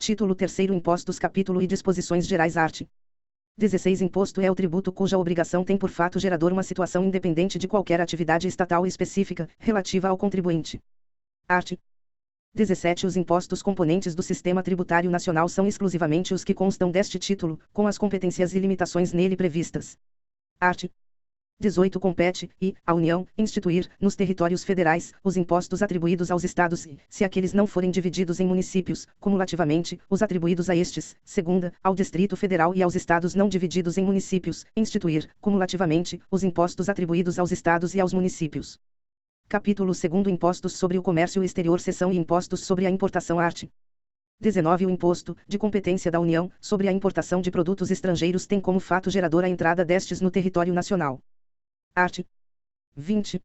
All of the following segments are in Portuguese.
Título 3º Impostos Capítulo e Disposições Gerais Art. 16 Imposto é o tributo cuja obrigação tem por fato gerador uma situação independente de qualquer atividade estatal específica, relativa ao contribuinte. Art. 17 Os impostos componentes do Sistema Tributário Nacional são exclusivamente os que constam deste título, com as competências e limitações nele previstas. Art. 18 Compete, à União, instituir, nos territórios federais, os impostos atribuídos aos estados e, se aqueles não forem divididos em municípios, cumulativamente, os atribuídos a estes. Segunda, ao Distrito Federal e aos estados não divididos em municípios, instituir, cumulativamente, os impostos atribuídos aos estados e aos municípios. Capítulo 2º Impostos sobre o Comércio Exterior Seção e Impostos sobre a Importação Art. 19 O imposto, de competência da União, sobre a importação de produtos estrangeiros tem como fato gerador a entrada destes no território nacional. Art. 20.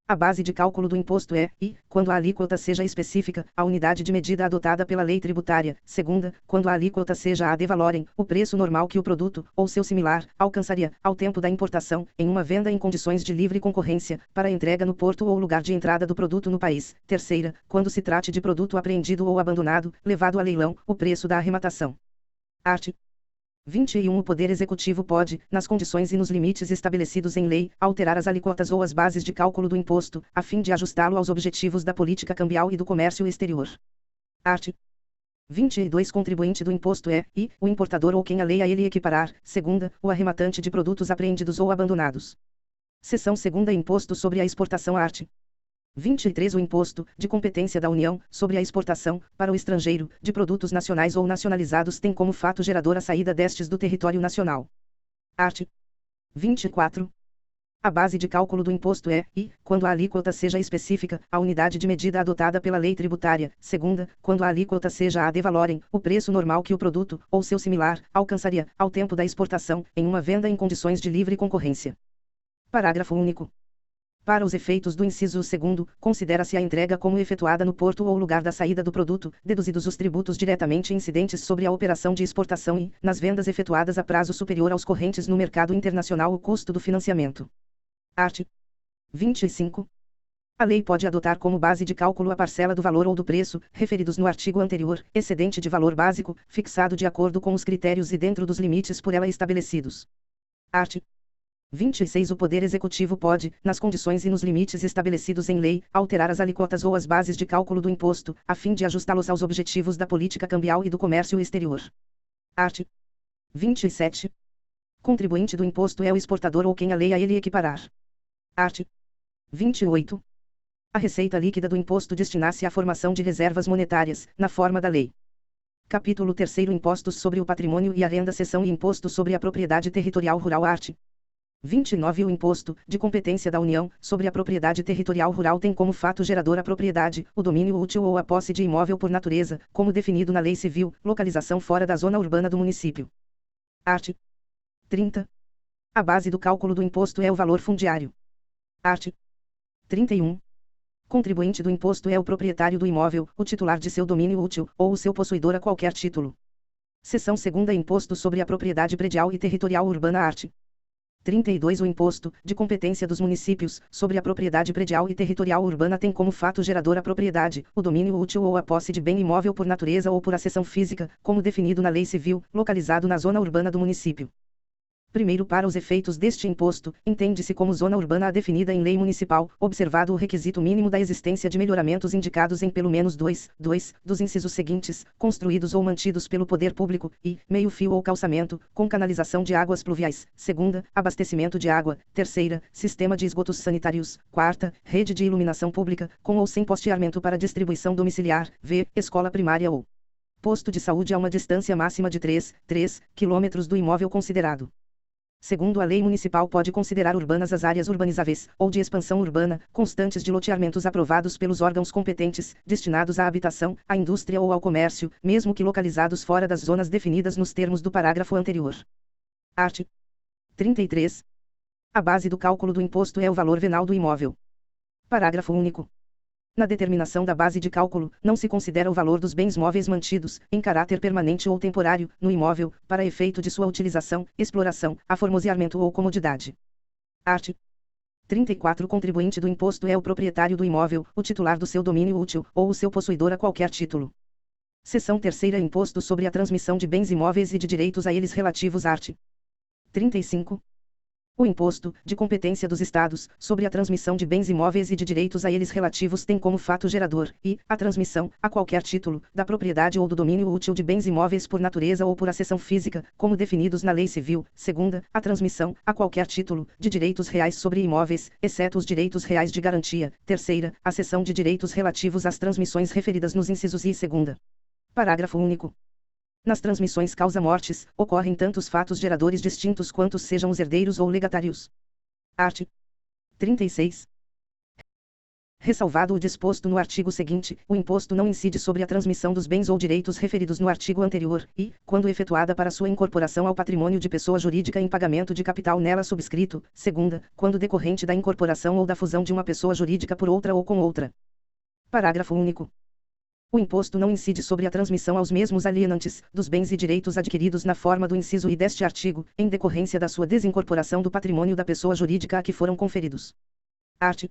A base de cálculo do imposto é, quando a alíquota seja específica, a unidade de medida adotada pela lei tributária. Segunda, quando a alíquota seja a de valorem, o preço normal que o produto, ou seu similar, alcançaria, ao tempo da importação, em uma venda em condições de livre concorrência, para entrega no porto ou lugar de entrada do produto no país. Terceira, quando se trate de produto apreendido ou abandonado, levado a leilão, o preço da arrematação. Art. 21 O Poder Executivo pode, nas condições e nos limites estabelecidos em lei, alterar as alíquotas ou as bases de cálculo do imposto, a fim de ajustá-lo aos objetivos da política cambial e do comércio exterior. Art. 22 Contribuinte do imposto é, o importador ou quem a lei a ele equiparar. Segunda, o arrematante de produtos apreendidos ou abandonados. Seção 2ª Imposto sobre a exportação Art. 23 O imposto, de competência da União, sobre a exportação, para o estrangeiro, de produtos nacionais ou nacionalizados tem como fato gerador a saída destes do território nacional. Art. 24. A base de cálculo do imposto é, quando a alíquota seja específica, a unidade de medida adotada pela lei tributária. Segunda, quando a alíquota seja a de valorem, o preço normal que o produto, ou seu similar, alcançaria, ao tempo da exportação, em uma venda em condições de livre concorrência. Parágrafo único. Para os efeitos do inciso 2º, considera-se a entrega como efetuada no porto ou lugar da saída do produto, deduzidos os tributos diretamente incidentes sobre a operação de exportação e, nas vendas efetuadas a prazo superior aos correntes no mercado internacional, o custo do financiamento. Art. 25. A lei pode adotar como base de cálculo a parcela do valor ou do preço, referidos no artigo anterior, excedente de valor básico, fixado de acordo com os critérios e dentro dos limites por ela estabelecidos. Art. 26 O Poder Executivo pode, nas condições e nos limites estabelecidos em lei, alterar as alíquotas ou as bases de cálculo do imposto, a fim de ajustá-los aos objetivos da política cambial e do comércio exterior. Art. 27. Contribuinte do imposto é o exportador ou quem a lei a ele equiparar. Art. 28. A receita líquida do imposto destina-se à formação de reservas monetárias, na forma da lei. Capítulo 3º Impostos sobre o Patrimônio e a Renda Seção e Imposto sobre a Propriedade Territorial Rural Art. 29 O imposto, de competência da União, sobre a propriedade territorial rural tem como fato gerador a propriedade, o domínio útil ou a posse de imóvel por natureza, como definido na Lei Civil, localização fora da zona urbana do município. Art. 30. A base do cálculo do imposto é o valor fundiário. Art. 31. Contribuinte do imposto é o proprietário do imóvel, o titular de seu domínio útil, ou o seu possuidor a qualquer título. Seção 2ª Imposto sobre a Propriedade Predial e Territorial Urbana Art. 32 O imposto, de competência dos municípios, sobre a propriedade predial e territorial urbana tem como fato gerador a propriedade, o domínio útil ou a posse de bem imóvel por natureza ou por acessão física, como definido na Lei Civil, localizado na zona urbana do município. Primeiro, para os efeitos deste imposto, entende-se como zona urbana a definida em lei municipal, observado o requisito mínimo da existência de melhoramentos indicados em pelo menos dois dos incisos seguintes, construídos ou mantidos pelo poder público, meio-fio ou calçamento, com canalização de águas pluviais. Segunda, abastecimento de água. Terceira, sistema de esgotos sanitários. Quarta, rede de iluminação pública, com ou sem posteamento para distribuição domiciliar. Escola primária ou posto de saúde a uma distância máxima de 3 km do imóvel considerado. Segundo a lei municipal pode considerar urbanas as áreas urbanizáveis, ou de expansão urbana, constantes de loteamentos aprovados pelos órgãos competentes, destinados à habitação, à indústria ou ao comércio, mesmo que localizados fora das zonas definidas nos termos do parágrafo anterior. Art. 33. A base do cálculo do imposto é o valor venal do imóvel. Parágrafo único. Na determinação da base de cálculo, não se considera o valor dos bens móveis mantidos, em caráter permanente ou temporário, no imóvel, para efeito de sua utilização, exploração, aformoseamento ou comodidade. Art. 34 O contribuinte do imposto é o proprietário do imóvel, o titular do seu domínio útil, ou o seu possuidor a qualquer título. Seção 3ª. Imposto sobre a transmissão de bens imóveis e de direitos a eles relativos. Art. 35. O imposto, de competência dos Estados, sobre a transmissão de bens imóveis e de direitos a eles relativos tem como fato gerador, e, a transmissão, a qualquer título, da propriedade ou do domínio útil de bens imóveis por natureza ou por acessão física, como definidos na Lei Civil. Segunda, a transmissão, a qualquer título, de direitos reais sobre imóveis, exceto os direitos reais de garantia. Terceira, a cessão de direitos relativos às transmissões referidas nos incisos I e segunda. Parágrafo único. Nas transmissões causa-mortes, ocorrem tantos fatos geradores distintos quantos sejam os herdeiros ou legatários. Art. 36. Ressalvado o disposto no artigo seguinte, o imposto não incide sobre a transmissão dos bens ou direitos referidos no artigo anterior, e, quando efetuada para sua incorporação ao patrimônio de pessoa jurídica em pagamento de capital nela subscrito. Segunda, quando decorrente da incorporação ou da fusão de uma pessoa jurídica por outra ou com outra. Parágrafo único. O imposto não incide sobre a transmissão aos mesmos alienantes, dos bens e direitos adquiridos na forma do inciso I deste artigo, em decorrência da sua desincorporação do patrimônio da pessoa jurídica a que foram conferidos. Art.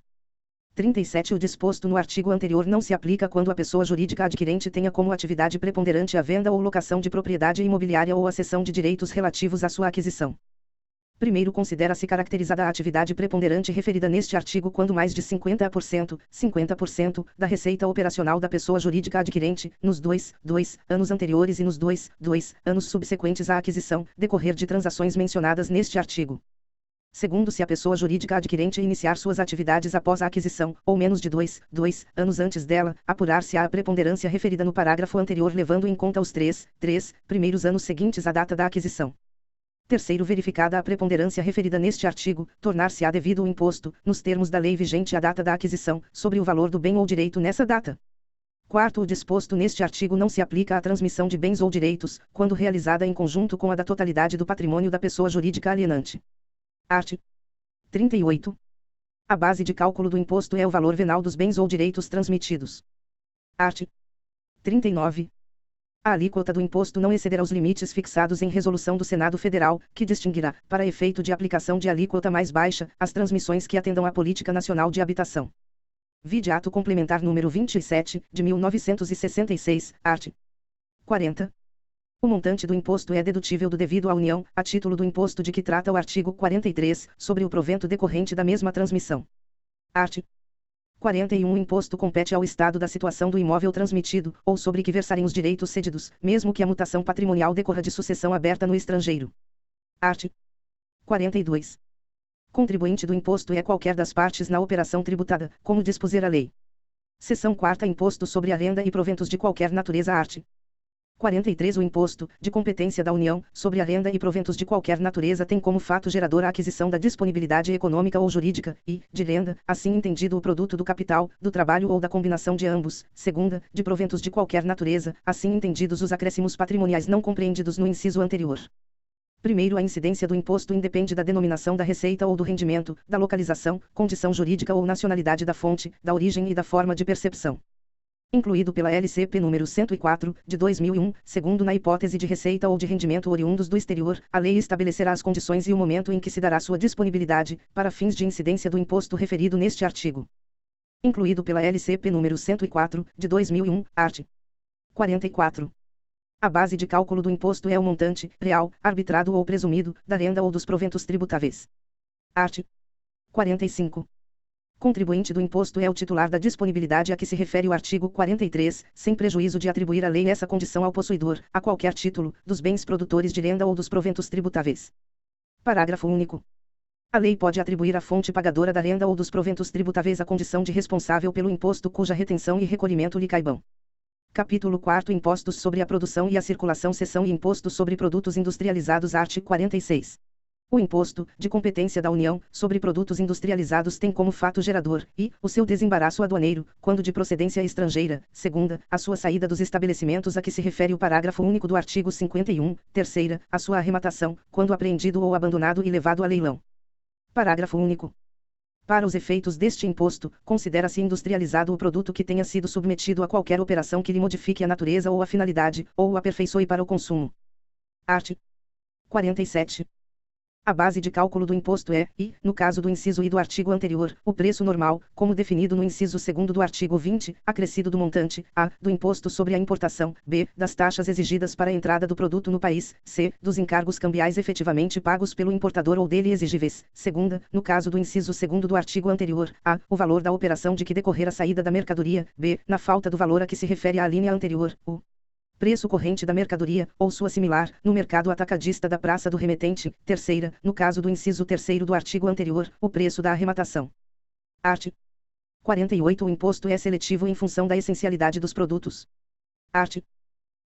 37. O disposto no artigo anterior não se aplica quando a pessoa jurídica adquirente tenha como atividade preponderante a venda ou locação de propriedade imobiliária ou a cessão de direitos relativos à sua aquisição. Primeiro, considera-se caracterizada a atividade preponderante referida neste artigo quando mais de 50% da receita operacional da pessoa jurídica adquirente, nos 2 anos anteriores e nos 2 anos subsequentes à aquisição, decorrer de transações mencionadas neste artigo. Segundo, se a pessoa jurídica adquirente iniciar suas atividades após a aquisição, ou menos de 2 anos antes dela, apurar-se-á a preponderância referida no parágrafo anterior levando em conta os 3 primeiros anos seguintes à data da aquisição. Terceiro, verificada a preponderância referida neste artigo, tornar-se-á devido o imposto, nos termos da lei vigente à data da aquisição, sobre o valor do bem ou direito nessa data. Quarto, o disposto neste artigo não se aplica à transmissão de bens ou direitos, quando realizada em conjunto com a da totalidade do patrimônio da pessoa jurídica alienante. Art. 38. A base de cálculo do imposto é o valor venal dos bens ou direitos transmitidos. Art. 39. A alíquota do imposto não excederá os limites fixados em resolução do Senado Federal, que distinguirá, para efeito de aplicação de alíquota mais baixa, as transmissões que atendam à Política Nacional de Habitação. Vide Ato Complementar número 27, de 1966, art. 40. O montante do imposto é dedutível do devido à União, a título do imposto de que trata o artigo 43, sobre o provento decorrente da mesma transmissão. Art. 41. O imposto compete ao Estado da situação do imóvel transmitido, ou sobre que versarem os direitos cedidos, mesmo que a mutação patrimonial decorra de sucessão aberta no estrangeiro. Art. 42. Contribuinte do imposto é qualquer das partes na operação tributada, como dispuser a lei. Seção 4ª. Imposto sobre a renda e proventos de qualquer natureza. Art. 43. O imposto, de competência da União, sobre a renda e proventos de qualquer natureza tem como fato gerador a aquisição da disponibilidade econômica ou jurídica, e, de renda, assim entendido o produto do capital, do trabalho ou da combinação de ambos. Segunda, de proventos de qualquer natureza, assim entendidos os acréscimos patrimoniais não compreendidos no inciso anterior. Primeiro, a incidência do imposto independe da denominação da receita ou do rendimento, da localização, condição jurídica ou nacionalidade da fonte, da origem e da forma de percepção. Incluído pela LCP número 104, de 2001, segundo na hipótese de receita ou de rendimento oriundos do exterior, a lei estabelecerá as condições e o momento em que se dará sua disponibilidade, para fins de incidência do imposto referido neste artigo. Incluído pela LCP número 104, de 2001, art. 44. A base de cálculo do imposto é o montante, real, arbitrado ou presumido, da renda ou dos proventos tributáveis. Art. 45. Contribuinte do imposto é o titular da disponibilidade a que se refere o artigo 43, sem prejuízo de atribuir a lei essa condição ao possuidor, a qualquer título, dos bens produtores de renda ou dos proventos tributáveis. Parágrafo único. A lei pode atribuir à fonte pagadora da renda ou dos proventos tributáveis a condição de responsável pelo imposto cuja retenção e recolhimento lhe caibam. Capítulo 4. Impostos sobre a produção e a circulação. Seção e Imposto sobre produtos industrializados. Art. 46. O imposto, de competência da União, sobre produtos industrializados tem como fato gerador, e, o seu desembaraço aduaneiro, quando de procedência estrangeira. Segunda, a sua saída dos estabelecimentos a que se refere o parágrafo único do artigo 51. Terceira, a sua arrematação, quando apreendido ou abandonado e levado a leilão. Parágrafo único. Para os efeitos deste imposto, considera-se industrializado o produto que tenha sido submetido a qualquer operação que lhe modifique a natureza ou a finalidade, ou o aperfeiçoe para o consumo. Art. 47. A base de cálculo do imposto é, e, no caso do inciso I do artigo anterior, o preço normal, como definido no inciso 2º do artigo 20, acrescido do montante, a, do imposto sobre a importação, b, das taxas exigidas para a entrada do produto no país, c, dos encargos cambiais efetivamente pagos pelo importador ou dele exigíveis. Segunda, no caso do inciso 2º do artigo anterior, a, o valor da operação de que decorrer a saída da mercadoria, b, na falta do valor a que se refere a linha anterior, o preço corrente da mercadoria, ou sua similar, no mercado atacadista da praça do remetente. Terceira, no caso do inciso 3º do artigo anterior, o preço da arrematação. Art. 48. O imposto é seletivo em função da essencialidade dos produtos. Art.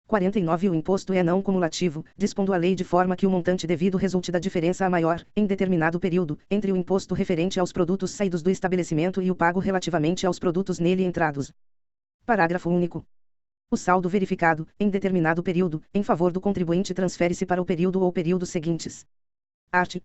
49. O imposto é não cumulativo, dispondo a lei de forma que o montante devido resulte da diferença a maior, em determinado período, entre o imposto referente aos produtos saídos do estabelecimento e o pago relativamente aos produtos nele entrados. Parágrafo único. O saldo verificado, em determinado período, em favor do contribuinte transfere-se para o período ou períodos seguintes. Art.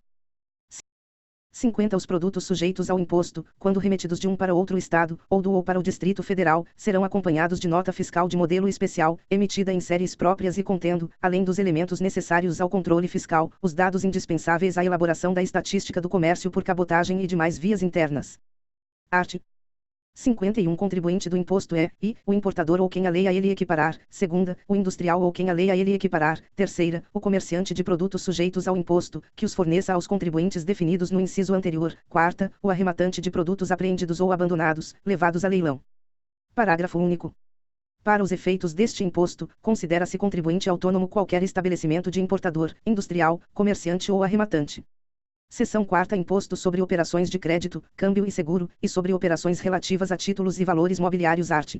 50. Os produtos sujeitos ao imposto, quando remetidos de um para outro Estado, ou do ou para o Distrito Federal, serão acompanhados de nota fiscal de modelo especial, emitida em séries próprias e contendo, além dos elementos necessários ao controle fiscal, os dados indispensáveis à elaboração da estatística do comércio por cabotagem e demais vias internas. Art. 51. Contribuinte do imposto é, e, o importador ou quem a lei a ele equiparar. Segunda, o industrial ou quem a lei a ele equiparar. Terceira, o comerciante de produtos sujeitos ao imposto, que os forneça aos contribuintes definidos no inciso anterior. Quarta, o arrematante de produtos apreendidos ou abandonados, levados a leilão. Parágrafo único. Para os efeitos deste imposto, considera-se contribuinte autônomo qualquer estabelecimento de importador, industrial, comerciante ou arrematante. Seção 4ª. Imposto sobre operações de crédito, câmbio e seguro, e sobre operações relativas a títulos e valores mobiliários. Art.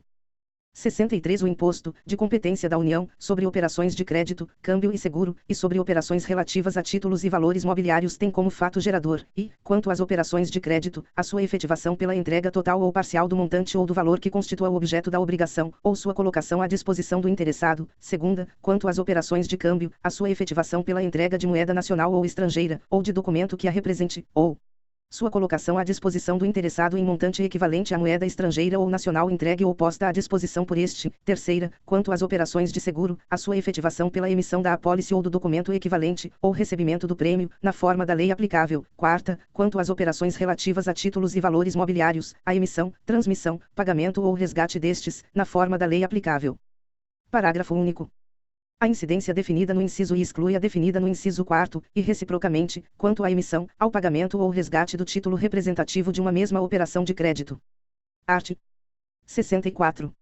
63. O imposto, de competência da União, sobre operações de crédito, câmbio e seguro, e sobre operações relativas a títulos e valores mobiliários tem como fato gerador, e, quanto às operações de crédito, a sua efetivação pela entrega total ou parcial do montante ou do valor que constitua o objeto da obrigação, ou sua colocação à disposição do interessado. Segunda, quanto às operações de câmbio, a sua efetivação pela entrega de moeda nacional ou estrangeira, ou de documento que a represente, ou sua colocação à disposição do interessado em montante equivalente à moeda estrangeira ou nacional entregue ou posta à disposição por este. Terceira, quanto às operações de seguro, a sua efetivação pela emissão da apólice ou do documento equivalente, ou recebimento do prêmio, na forma da lei aplicável. Quarta, quanto às operações relativas a títulos e valores mobiliários, a emissão, transmissão, pagamento ou resgate destes, na forma da lei aplicável. Parágrafo único. A incidência definida no inciso I exclui a definida no inciso 4º, e reciprocamente, quanto à emissão, ao pagamento ou resgate do título representativo de uma mesma operação de crédito. Art. 64.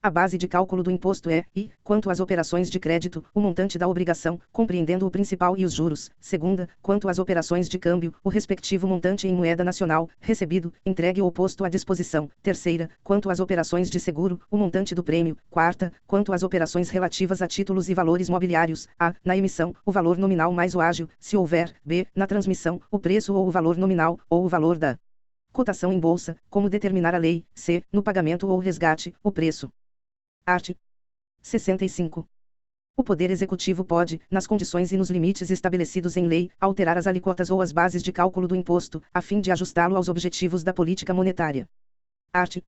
A base de cálculo do imposto é, e, quanto às operações de crédito, o montante da obrigação, compreendendo o principal e os juros. Segunda, quanto às operações de câmbio, o respectivo montante em moeda nacional, recebido, entregue ou posto à disposição. Terceira, quanto às operações de seguro, o montante do prêmio. Quarta, quanto às operações relativas a títulos e valores mobiliários. A, na emissão, o valor nominal mais o ágio, se houver. B, na transmissão, o preço ou o valor nominal, ou o valor da cotação em bolsa, como determinar a lei. C, no pagamento ou resgate, o preço. Art. 65. O Poder Executivo pode, nas condições e nos limites estabelecidos em lei, alterar as alíquotas ou as bases de cálculo do imposto, a fim de ajustá-lo aos objetivos da política monetária. Art.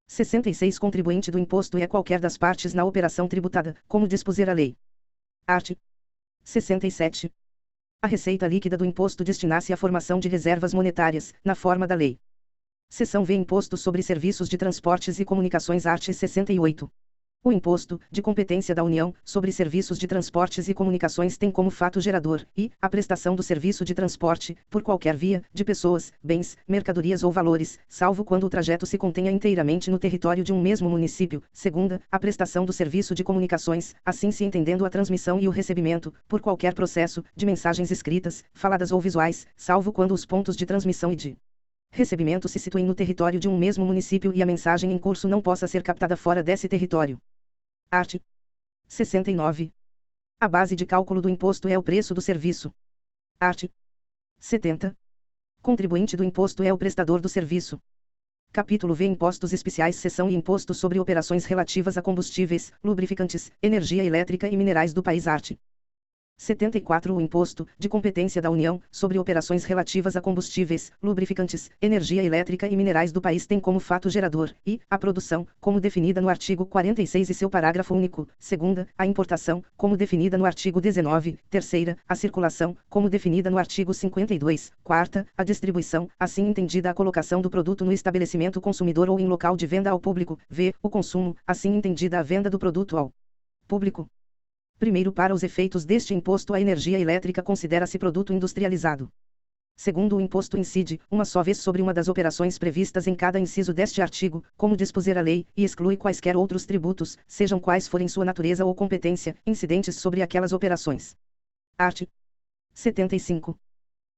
66. Contribuinte do imposto é qualquer das partes na operação tributada, como dispuser a lei. Art. 67. A receita líquida do imposto destina-se à formação de reservas monetárias, na forma da lei. Seção V. Imposto sobre serviços de transportes e comunicações. Art. 68. O imposto, de competência da União, sobre serviços de transportes e comunicações tem como fato gerador, e, a prestação do serviço de transporte, por qualquer via, de pessoas, bens, mercadorias ou valores, salvo quando o trajeto se contenha inteiramente no território de um mesmo município. Segunda, a prestação do serviço de comunicações, assim se entendendo a transmissão e o recebimento, por qualquer processo, de mensagens escritas, faladas ou visuais, salvo quando os pontos de transmissão e de recebimento se situem no território de um mesmo município e a mensagem em curso não possa ser captada fora desse território. Art. 69. A base de cálculo do imposto é o preço do serviço. Art. 70. Contribuinte do imposto é o prestador do serviço. Capítulo V. Impostos especiais. Seção I. Imposto sobre operações relativas a combustíveis, lubrificantes, energia elétrica e minerais do país. Art. 74. O imposto, de competência da União, sobre operações relativas a combustíveis, lubrificantes, energia elétrica e minerais do país tem como fato gerador, e, a produção, como definida no artigo 46 e seu parágrafo único, segunda, a importação, como definida no artigo 19, terceira, a circulação, como definida no artigo 52, quarta, a distribuição, assim entendida a colocação do produto no estabelecimento consumidor ou em local de venda ao público, v, o consumo, assim entendida a venda do produto ao público. Primeiro, para os efeitos deste imposto, a energia elétrica considera-se produto industrializado. Segundo, o imposto incide, uma só vez sobre uma das operações previstas em cada inciso deste artigo, como dispuser a lei, e exclui quaisquer outros tributos, sejam quais forem sua natureza ou competência, incidentes sobre aquelas operações. Art. 75.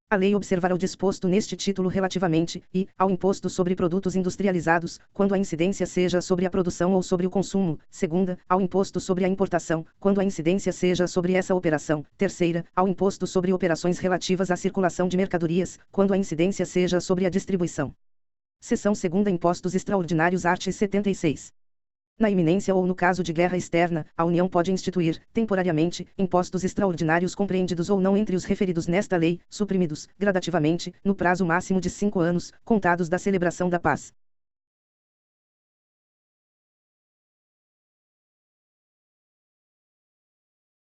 A lei observará o disposto neste título relativamente, e, ao imposto sobre produtos industrializados, quando a incidência seja sobre a produção ou sobre o consumo; segunda, ao imposto sobre a importação, quando a incidência seja sobre essa operação; terceira, ao imposto sobre operações relativas à circulação de mercadorias, quando a incidência seja sobre a distribuição. Seção 2ª. Impostos extraordinários. Art. 76. Na iminência ou no caso de guerra externa, a União pode instituir, temporariamente, impostos extraordinários compreendidos ou não entre os referidos nesta lei, suprimidos, gradativamente, no prazo máximo de 5 anos, contados da celebração da paz.